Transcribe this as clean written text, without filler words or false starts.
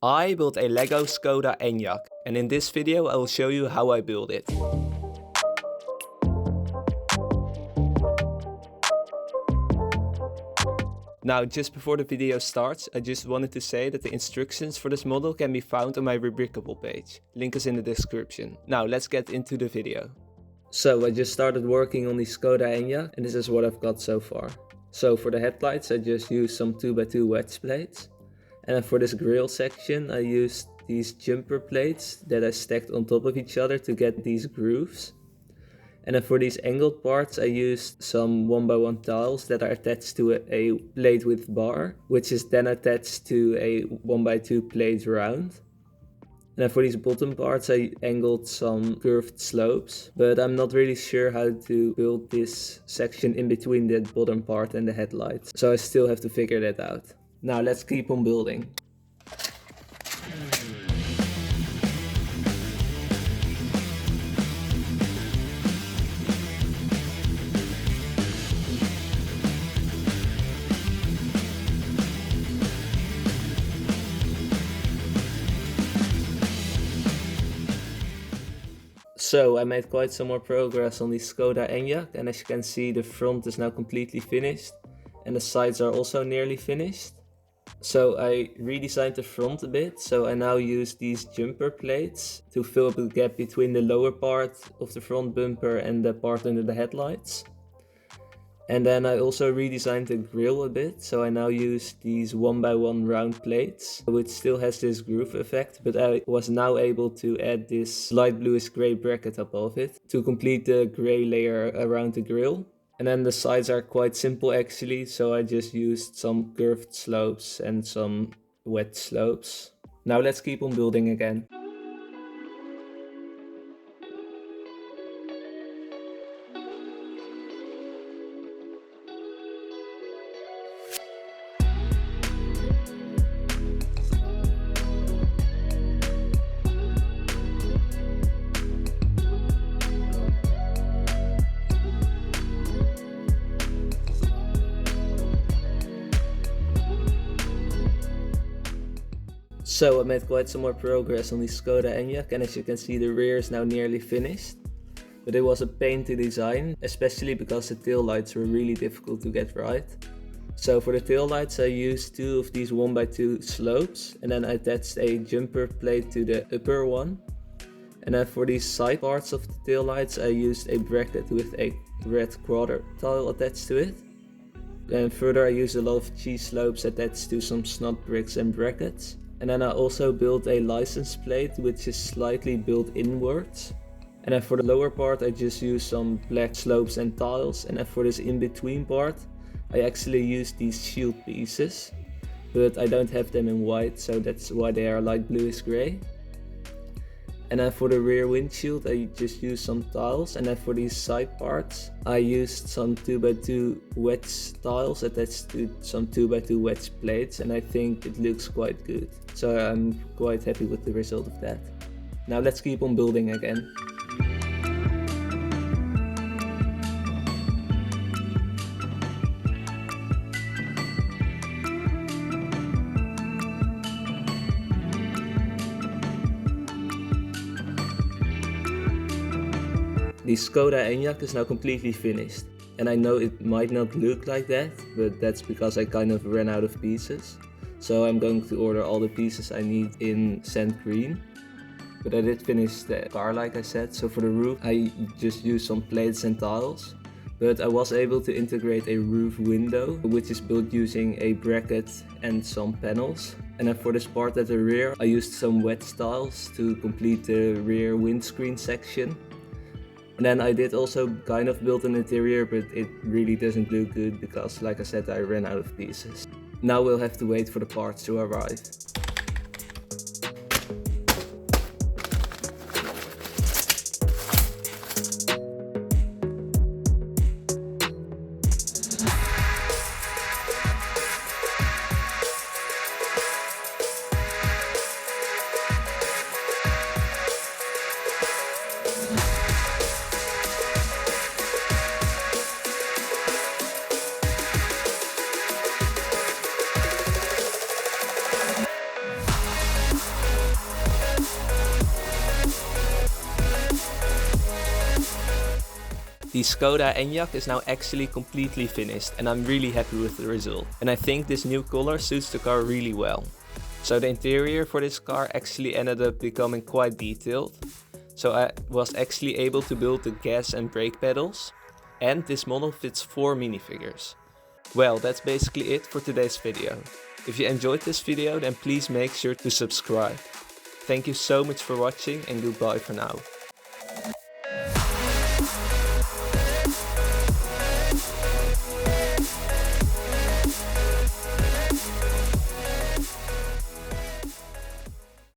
I built a Lego Skoda Enyaq, and in this video I will show you how I build it. Now, just before the video starts, I just wanted to say that the instructions for this model can be found on my Rebrickable page. Link is in the description. Now, let's get into the video. So, I just started working on the Skoda Enyaq, and this is what I've got so far. So, for the headlights I just used some 2x2 wedge plates. And then for this grille section I used these jumper plates that I stacked on top of each other to get these grooves. And then for these angled parts I used some 1x1 tiles that are attached to a plate with bar, which is then attached to a 1x2 plate round. And then for these bottom parts I angled some curved slopes, but I'm not really sure how to build this section in between the bottom part and the headlights, so I still have to figure that out. Now let's keep on building. So I made quite some more progress on the Skoda Enyaq, and as you can see the front is now completely finished and the sides are also nearly finished. So I redesigned the front a bit, so I now use these jumper plates to fill up the gap between the lower part of the front bumper and the part under the headlights. And then I also redesigned the grille a bit, so I now use these 1x1 round plates, which still has this groove effect, but I was now able to add this light bluish grey bracket above it to complete the grey layer around the grille. And then the sides are quite simple actually, so I just used some curved slopes and some wedge slopes. Now let's keep on building again. So I made quite some more progress on the Skoda Enyaq, and as you can see the rear is now nearly finished. But it was a pain to design, especially because the tail lights were really difficult to get right. So for the tail lights I used two of these 1x2 slopes, and then I attached a jumper plate to the upper one. And then for these side parts of the tail lights I used a bracket with a red quarter tile attached to it. And further I used a lot of cheese slopes attached to some snot bricks and brackets. And then I also built a license plate which is slightly built inwards. And then for the lower part I just used some black slopes and tiles. And then for this in-between part I actually used these shield pieces, but I don't have them in white, so that's why they are light bluish grey. And then for the rear windshield I just used some tiles, and then for these side parts I used some 2x2 wedge tiles attached to some 2x2 wedge plates, and I think it looks quite good. So I'm quite happy with the result of that. Now let's keep on building again. The Skoda Enyaq is now completely finished, and I know it might not look like that, but that's because I kind of ran out of pieces. So I'm going to order all the pieces I need in sand green. But I did finish the car like I said, so for the roof I just used some plates and tiles. But I was able to integrate a roof window, which is built using a bracket and some panels. And then for this part at the rear I used some wedge tiles to complete the rear windscreen section. And then I did also kind of build an interior, but it really doesn't look good because, like I said, I ran out of pieces. Now we'll have to wait for the parts to arrive. The Skoda Enyaq is now actually completely finished and I'm really happy with the result. And I think this new color suits the car really well. So the interior for this car actually ended up becoming quite detailed. So I was actually able to build the gas and brake pedals. And this model fits 4 minifigures. Well, that's basically it for today's video. If you enjoyed this video, then please make sure to subscribe. Thank you so much for watching and goodbye for now.